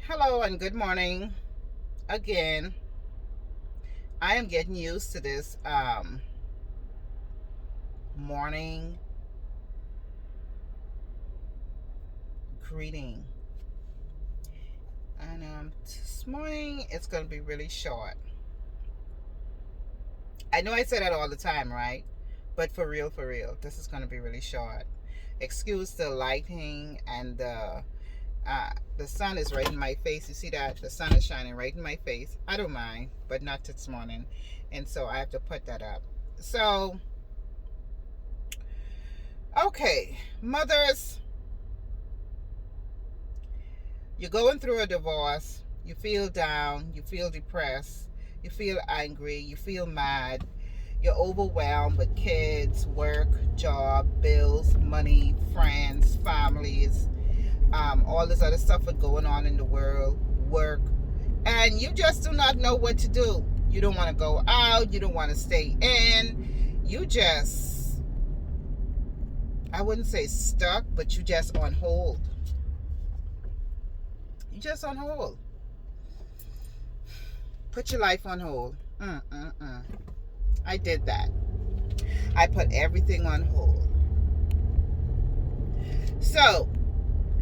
Hello and good morning. Again, I am getting used to this morning greeting. And this morning it's going to be really short. I know I say that all the time, right? But for real, this is going to be really short. Excuse the lighting and the sun is right in my face. You see that? The sun is shining right in my face. I don't mind, but not this morning. And so I have to put that up. So, okay, mothers, you're going through a divorce, you feel down, you feel depressed, you feel angry, you feel mad, you're overwhelmed with kids, work, job, bills, money, friends, families, all this other stuff that's going on in the world, work, and you just do not know what to do. You don't want to go out, you don't want to stay in, you just, I wouldn't say stuck, but you just on hold. You just on hold. Put your life on hold. I did that. I put everything on hold. So,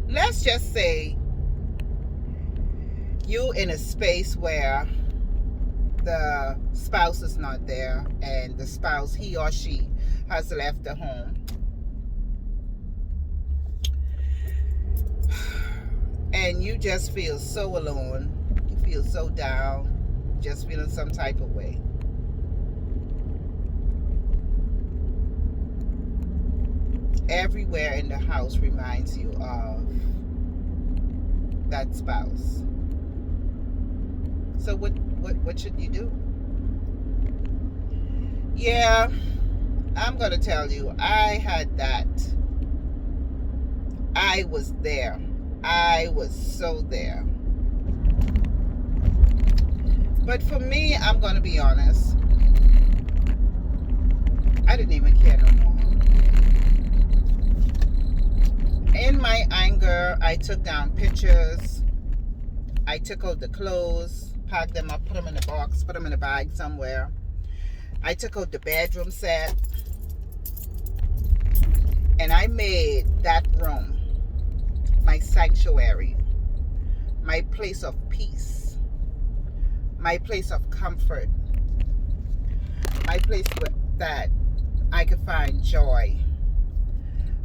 let's just say you in a space where the spouse is not there and the spouse, he or she, has left the home. And you just feel so alone. You feel so down. Just feeling some type of way. Everywhere in the house reminds you of that spouse. So what should you do? Yeah, I'm gonna tell you, I had that. I was there. I was so there. But for me, I'm gonna be honest, I didn't even care no more. In my anger, I took down pictures. I took out the clothes, packed them up, put them in a box, put them in a bag somewhere. I took out the bedroom set, and I made that room my sanctuary, my place of peace, my place of comfort, my place that I could find joy,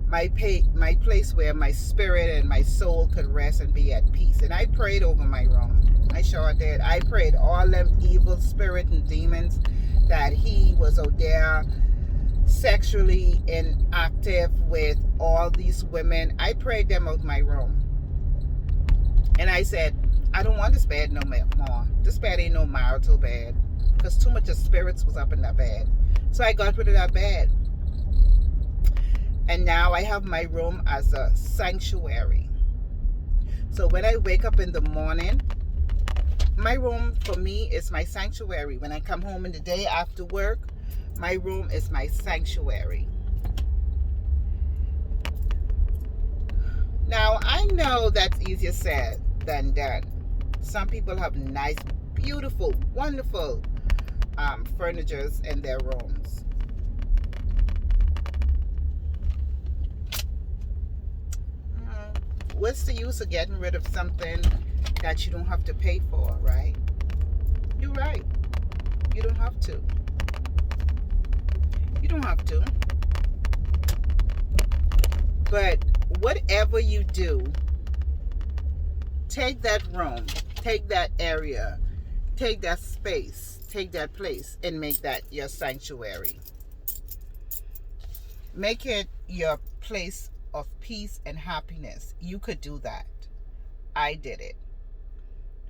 my place where my spirit and my soul could rest and be at peace. And I prayed over my room. I sure did. I prayed all them evil spirit and demons that he was out there sexually inactive with all these women. I prayed them out my room. And I said, I don't want this bed no more. This bed ain't no marital bed. Because too much of spirits was up in that bed. So I got rid of that bed. And now I have my room as a sanctuary. So when I wake up in the morning, my room for me is my sanctuary. When I come home in the day after work, my room is my sanctuary. Now, I know that's easier said than done. Some people have nice, beautiful, wonderful furnitures in their rooms. What's the use of getting rid of something that you don't have to pay for, right? You're right. You don't have to. You don't have to. But whatever you do, take that room, take that area, take that space, take that place, and make that your sanctuary. Make it your place of peace and happiness. You could do that. I did it.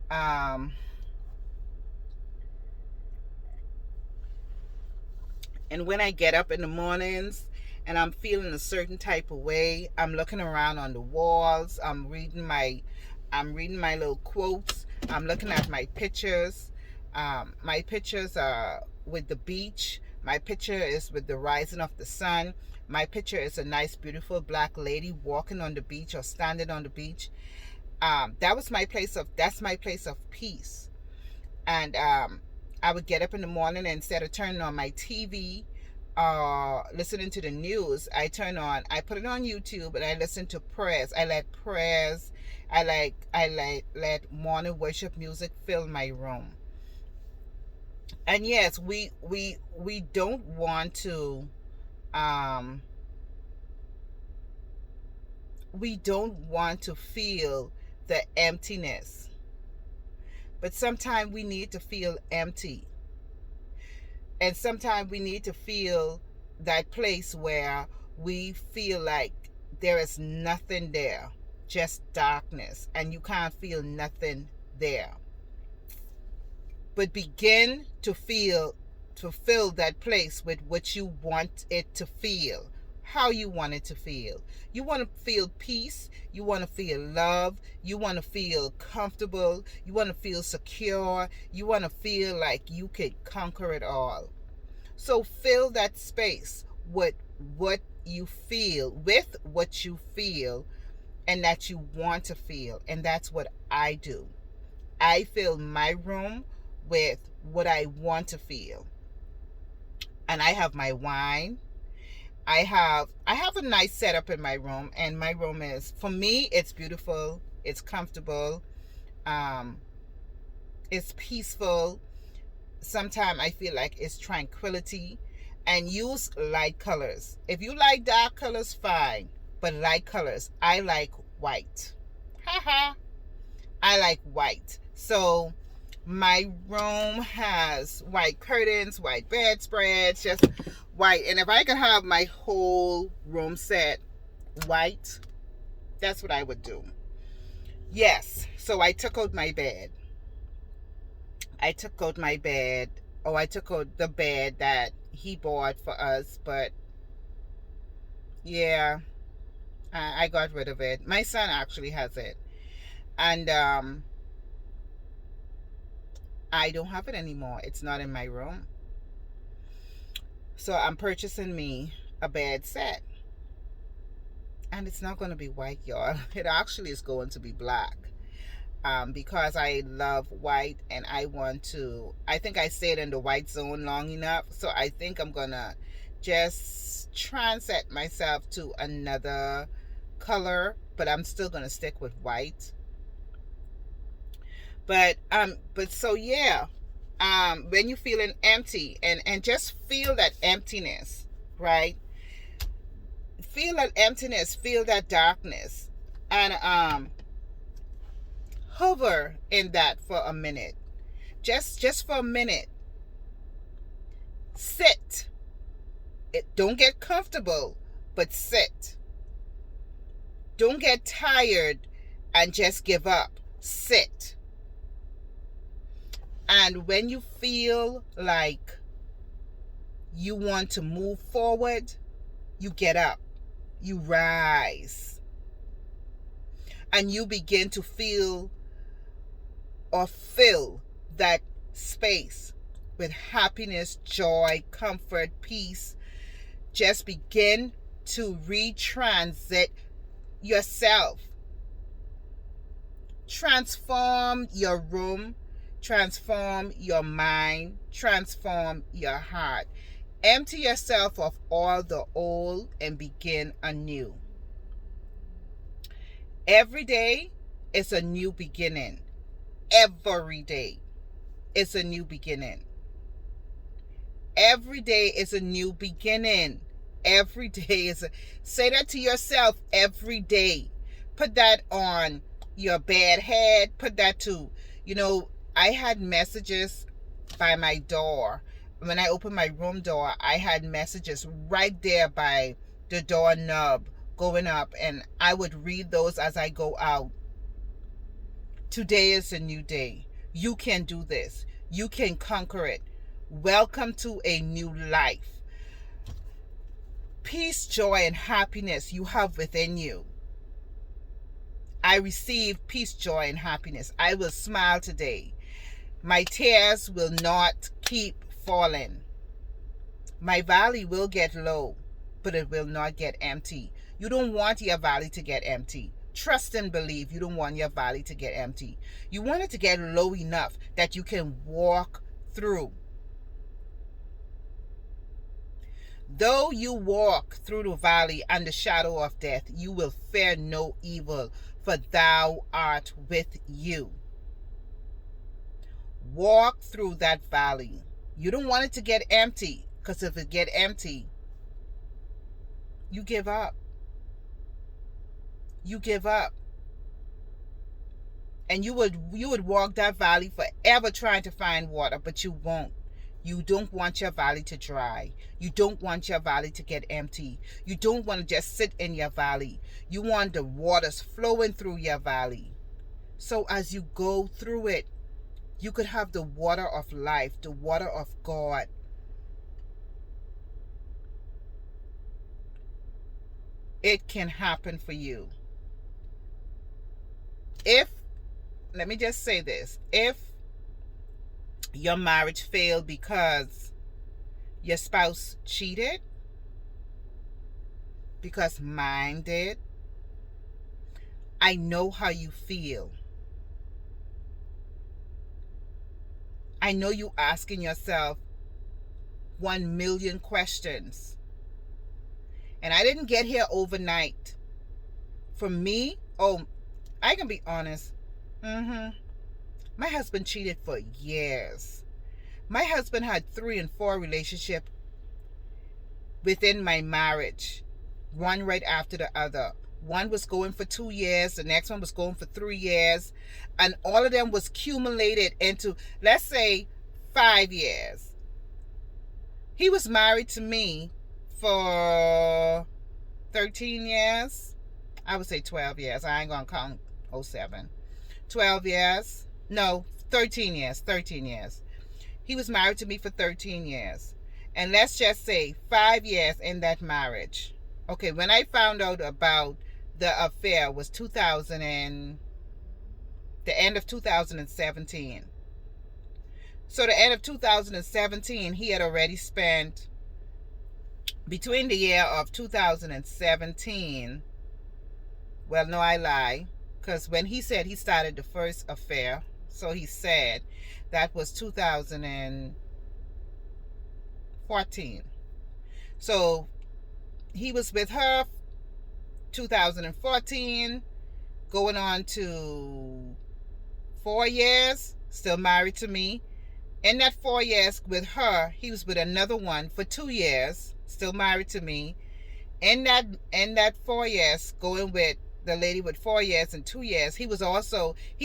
And when I get up in the mornings and I'm feeling a certain type of way, I'm looking around on the walls, I'm reading my little quotes, I'm looking at my pictures. My pictures are with the beach. My picture is with the rising of the sun. My picture is a nice, beautiful black lady walking on the beach or standing on the beach. That's my place of peace. And I would get up in the morning, and instead of turning on my TV, listening to the news, I put it on YouTube, and I listen to prayers. I let morning worship music fill my room. And yes, we don't want to um we don't want to feel the emptiness, but sometimes we need to feel empty. And sometimes we need to feel that place where we feel like there is nothing there, just darkness, and you can't feel nothing there. But begin to fill that place with what you want it to feel, how you want it to feel. You want to feel peace, you want to feel love, you want to feel comfortable, you want to feel secure, you want to feel like you could conquer it all. So fill that space with what you feel, and that you want to feel. And that's what I do. I fill my room with what I want to feel. And I have my wine. I have a nice setup in my room, and my room is, for me, it's beautiful, it's comfortable, it's peaceful. Sometimes I feel like it's tranquility. And use light colors. If you like dark colors, fine, but light colors. I like white. Haha. I like white. So my room has white curtains, white bedspreads, just white. And if I could have my whole room set white, that's what I would do. Yes. So I took out my bed. I took out my bed. Oh, I took out the bed that he bought for us, but yeah, I got rid of it. My son actually has it, and I don't have it anymore. It's not in my room. So I'm purchasing me a bed set, and it's not going to be white, y'all. It actually is going to be black. Because I love white, and I think I stayed in the white zone long enough, so I think I'm gonna just transit myself to another color, but I'm still gonna stick with white. But so yeah, when you're feeling empty, and just feel that emptiness, right? Feel that emptiness, feel that darkness, and hover in that for a minute. Just for a minute. Sit. Don't get comfortable, but sit. Don't get tired and just give up. Sit. And when you feel like you want to move forward, you get up. You rise. And you begin to feel or fill that space with happiness, joy, comfort, peace. Just begin to retransit yourself. Transform your room, transform your mind, transform your heart. Empty yourself of all the old and begin anew. Every day is a new beginning. Every day is a new beginning. Every day is a new beginning. Every day say that to yourself every day. Put that on your bed head. Put that to, I had messages by my door. When I opened my room door, I had messages right there by the doorknob going up, and I would read those as I go out. Today is a new day. You can do this. You can conquer it. Welcome to a new life. Peace, joy, and happiness you have within you. I receive peace, joy, and happiness. I will smile today. My tears will not keep falling. My valley will get low, but it will not get empty. You don't want your valley to get empty. Trust and believe. You don't want your valley to get empty. You want it to get low enough that you can walk through. Though you walk through the valley and the shadow of death, you will fear no evil, for thou art with you. Walk through that valley. You don't want it to get empty, because if it get empty, you give up. You give up. And you would walk that valley forever trying to find water, but you won't. You don't want your valley to dry. You don't want your valley to get empty. You don't want to just sit in your valley. You want the waters flowing through your valley. So as you go through it, you could have the water of life, the water of God. It can happen for you. Let me just say this, if your marriage failed because your spouse cheated, because mine did, I know how you feel. I know you asking yourself 1,000,000 questions. And I didn't get here overnight. For me, I can be honest. My husband cheated for years. My husband had 3 and 4 relationships within my marriage, one right after the other. One was going for 2 years, the next one was going for 3 years, and all of them was accumulated into, let's say, 5 years. He was married to me for 13 years. I would say 12 years. I ain't gonna count 07. 12 years. No, 13 years. 13 years. He was married to me for 13 years. And let's just say 5 years in that marriage. Okay, when I found out about the affair was the end of 2017. So the end of 2017, he had already spent, between the year of 2017, well, no, I lie, because when he said he started the first affair, so he said that was 2014. So he was with her 2014, going on to 4 years, still married to me. In that 4 years with her, he was with another one for 2 years, still married to me. In that 4 years, going with the lady with 4 years and 2 years, he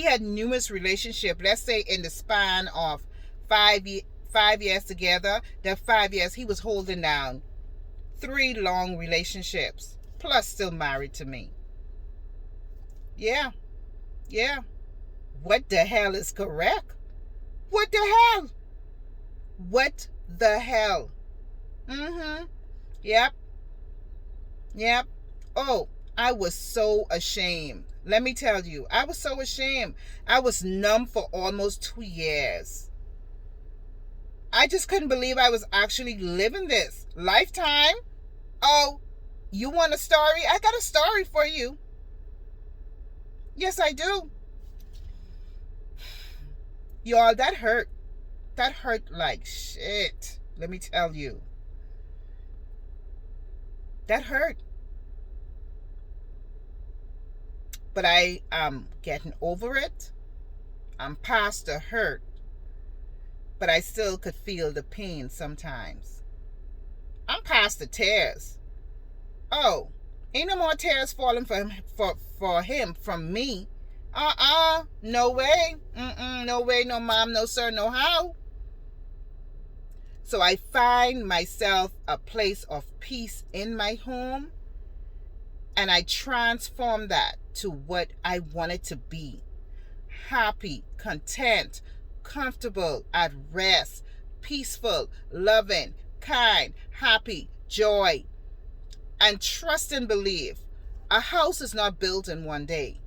had numerous relationships. Let's say in the span of 5 years together, that 5 years he was holding down 3 long relationships, plus still married to me. Yeah. What the hell is correct? What the hell? What the hell? Yep. Oh, I was so ashamed. Let me tell you, I was so ashamed. I was numb for almost 2 years. I just couldn't believe I was actually living this lifetime. Oh, you want a story? I got a story for you. Yes, I do. Y'all, that hurt. That hurt like shit. Let me tell you. That hurt. But I am getting over it. I'm past the hurt. But I still could feel the pain sometimes. I'm past the tears. Oh, ain't no more tears falling for him from me. No way. No way, no mom, no sir, no how. So I find myself a place of peace in my home, and I transform that to what I want it to be. Happy, content, comfortable, at rest, peaceful, loving, kind, happy, joy, and trust and believe. A house is not built in one day.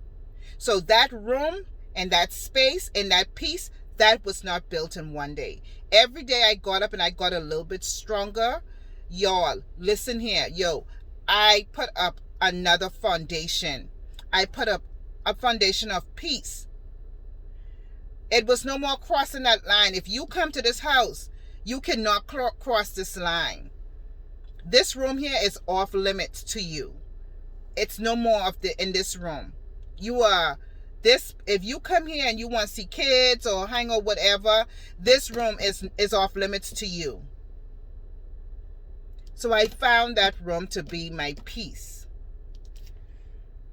So that room and that space and that peace, that was not built in one day. Every day I got up and I got a little bit stronger. Y'all, listen here. I put up another foundation. I put up a foundation of peace. It was no more crossing that line. If you come to this house, you cannot cross this line. This room here is off limits to you. It's no more of the in this room. You are this. If you come here and you want to see kids or hang out, whatever, this room is off limits to you. So I found that room to be my peace.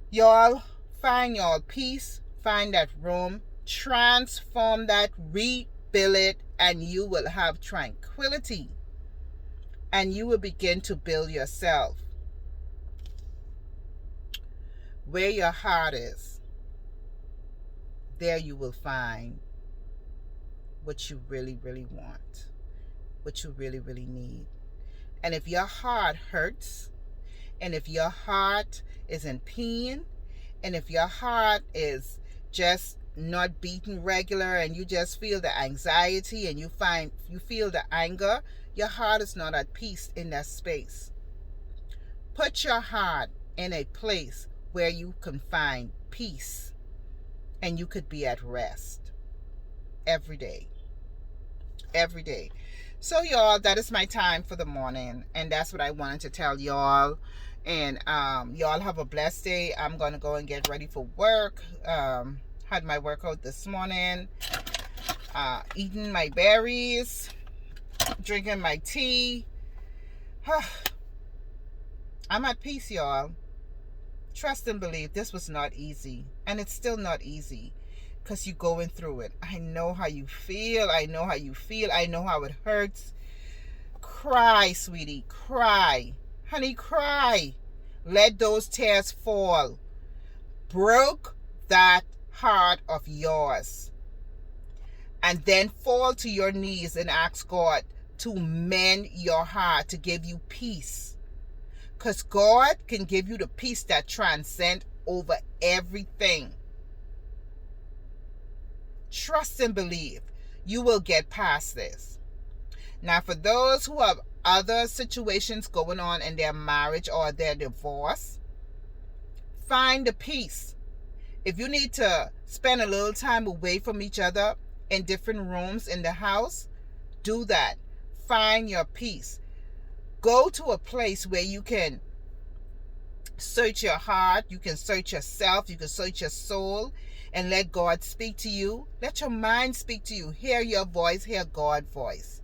Y'all find your peace, find that room, transform that, rebuild it, and you will have tranquility. And you will begin to build yourself. Where your heart is, there you will find what you really, really want, what you really, really need. And if your heart hurts, and if your heart is in pain, and if your heart is just not beating regular, and you just feel the anxiety and you feel the anger, your heart is not at peace in that space. Put your heart in a place where you can find peace and you could be at rest every day. Every day. So y'all, that is my time for the morning, and that's what I wanted to tell y'all. And y'all have a blessed day. I'm gonna go and get ready for work. Had my workout this morning, eating my berries, drinking my tea. I'm at peace, y'all. Trust and believe. This was not easy, and it's still not easy because you're going through it. I know how you feel. I know how you feel. I know how it hurts. Cry, sweetie. Cry. Honey, cry. Let those tears fall. Broke that heart of yours. And then fall to your knees and ask God to mend your heart, to give you peace. Because God can give you the peace that transcends over everything. Trust and believe. You will get past this. Now, for those who have other situations going on in their marriage or their divorce, find the peace. If you need to spend a little time away from each other in different rooms in the house, do that. Find your peace. Go to a place where you can search your heart, you can search yourself, you can search your soul, and let God speak to you. Let your mind speak to you. Hear your voice, hear God's voice.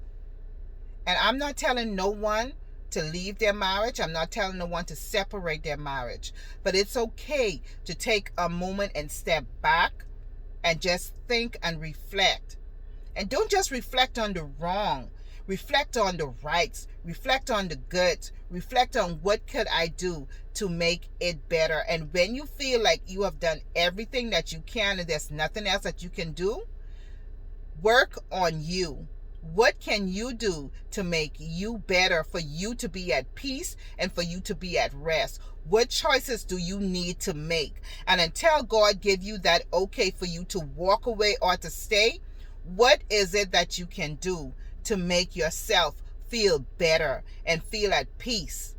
And I'm not telling no one to leave their marriage. I'm not telling no one to separate their marriage. But it's okay to take a moment and step back and just think and reflect. And don't just reflect on the wrong. Reflect on the rights. Reflect on the good. Reflect on what could I do to make it better. And when you feel like you have done everything that you can and there's nothing else that you can do, work on you. What can you do to make you better, for you to be at peace and for you to be at rest? What choices do you need to make? And until God give you that okay for you to walk away or to stay, what is it that you can do to make yourself feel better and feel at peace?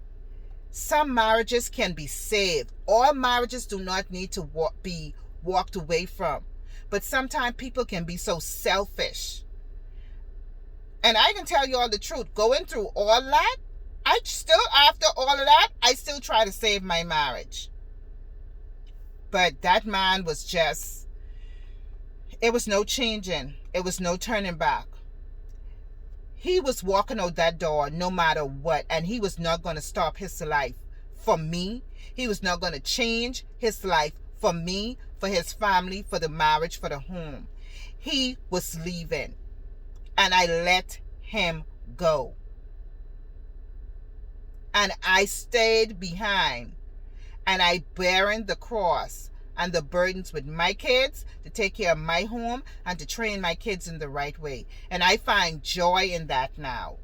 Some marriages can be saved. All marriages do not need to be walked away from. But sometimes people can be so selfish. And I can tell you all the truth. Going through all that, I still, after all of that, I still try to save my marriage. But that man was just, it was no changing. It was no turning back. He was walking out that door no matter what. And he was not going to stop his life for me. He was not going to change his life for me, for his family, for the marriage, for the home. He was leaving. And I let him go. And I stayed behind. And I bearing the cross and the burdens with my kids to take care of my home and to train my kids in the right way. And I find joy in that now.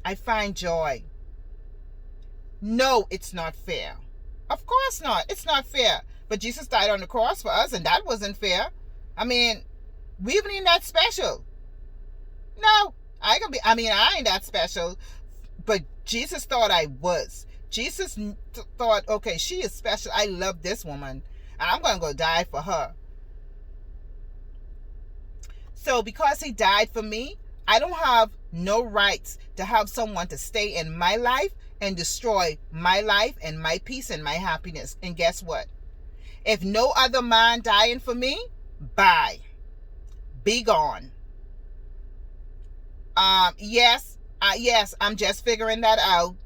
I find joy. No, it's not fair. Of course not. It's not fair. But Jesus died on the cross for us, and that wasn't fair. I mean, we ain't that special. No, I ain't that special. But Jesus thought I was. Jesus thought, okay, she is special. I love this woman, and I'm going to go die for her. So because he died for me, I don't have no rights to have someone to stay in my life and destroy my life and my peace and my happiness. And guess what? If no other man dying for me, bye. Be gone. Yes, I'm just figuring that out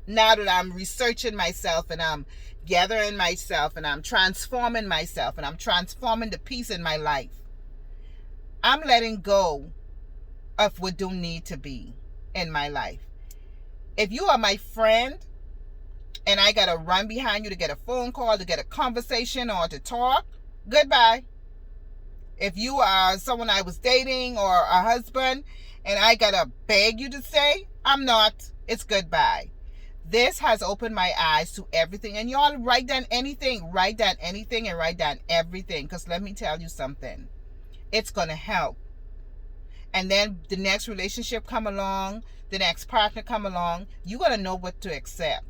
now that I'm researching myself and I'm gathering myself and I'm transforming myself and I'm transforming the peace in my life. I'm letting go of what don't need to be in my life. If you are my friend and I gotta run behind you to get a phone call, to get a conversation, or to talk, goodbye. If you are someone I was dating or a husband and I gotta beg you to stay, I'm not. It's goodbye. This has opened my eyes to everything. And y'all write down anything and write down everything. Because let me tell you something. It's going to help. And then the next relationship come along, the next partner come along, you're going to know what to accept.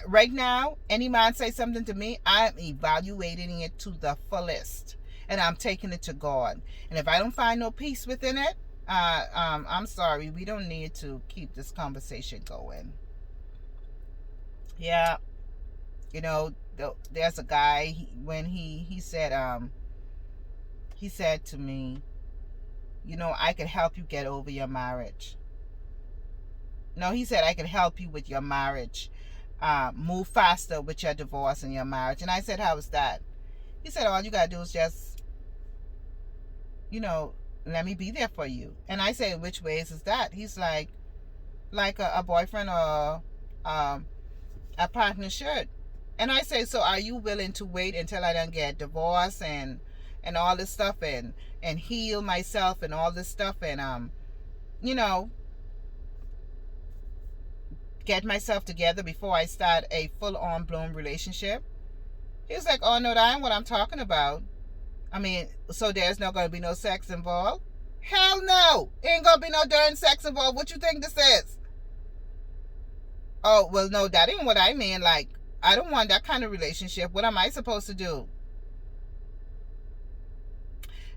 Right now, any man say something to me, I'm evaluating it to the fullest. And I'm taking it to God. And if I don't find no peace within it, I'm sorry. We don't need to keep this conversation going. Yeah. You know, there's a guy, when he said to me, you know, I could help you get over your marriage. No, he said I could help you with your marriage. Move faster with your divorce and your marriage. And I said, how is that? He said, all you got to do is just, you know, let me be there for you. And I said, which ways is that? He's like a boyfriend or a partner should. And I say, so are you willing to wait until I don't get divorced and all this stuff and heal myself and all this stuff and you know, get myself together before I start a full-on blown relationship? He's like, oh no, that ain't what I'm talking about. I mean, so there's not going to be no sex involved? Hell no! Ain't going to be no darn sex involved. What you think this is? Oh, well, no, that ain't what I mean. Like, I don't want that kind of relationship. What am I supposed to do?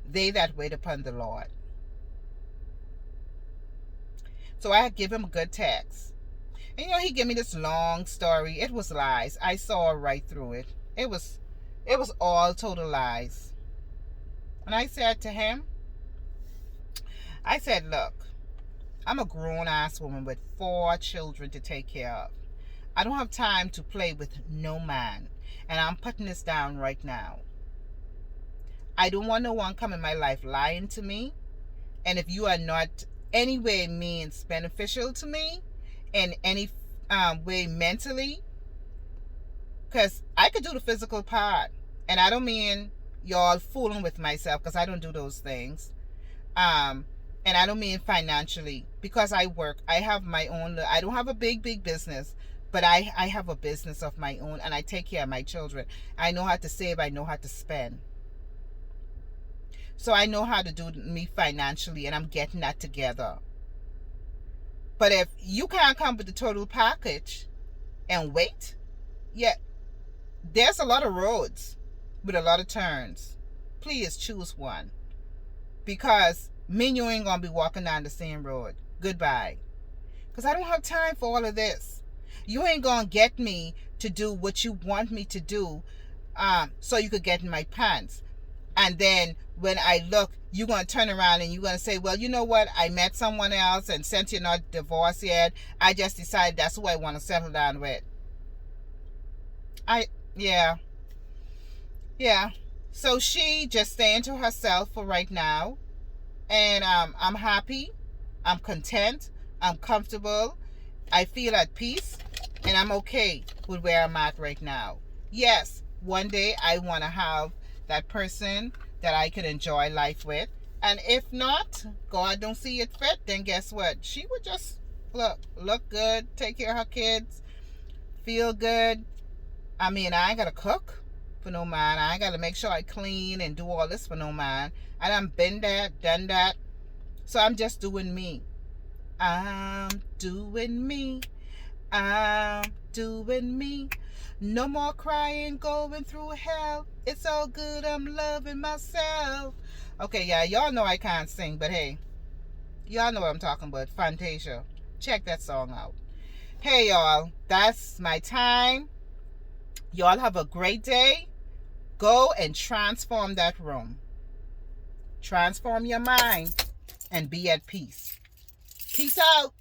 They that wait upon the Lord. So I give him a good text. And, you know, he gave me this long story. It was lies. I saw right through it. It was all total lies. And I said to him, I said, look, I'm a grown-ass woman with 4 children to take care of. I don't have time to play with no man. And I'm putting this down right now. I don't want no one come in my life lying to me. And if you are not any way means beneficial to me in any way mentally, because I could do the physical part. And I don't mean y'all fooling with myself, because I don't do those things. And I don't mean financially, because I work. I have my own. I don't have a big business, but I have a business of my own, and I take care of my children. I know how to save. I know how to spend. So I know how to do me financially, and I'm getting that together. But if you can't come with the total package and wait, yeah, there's a lot of roads with a lot of turns. Please choose one. Because me and you ain't going to be walking down the same road. Goodbye. Because I don't have time for all of this. You ain't going to get me to do what you want me to do so you could get in my pants. And then when I look, you're going to turn around and you're going to say, well, you know what? I met someone else, and since you're not divorced yet, I just decided that's who I want to settle down with. Yeah. So she just staying to herself for right now. And I'm happy. I'm content. I'm comfortable. I feel at peace. And I'm okay with where I'm at right now. Yes, one day I want to have that person that I can enjoy life with. And if not, God don't see it fit, then guess what? She would just look good, take care of her kids, feel good. I mean, I ain't got to cook for no man. I ain't got to make sure I clean and do all this for no man. I done been there, done that. So I'm just doing me. I'm doing me. I'm doing me. No more crying, going through hell. It's all good, I'm loving myself. Okay, yeah, y'all know I can't sing, but hey, y'all know what I'm talking about. Fantasia. Check that song out. Hey, y'all, that's my time. Y'all have a great day. Go and transform that room. Transform your mind and be at peace. Peace out.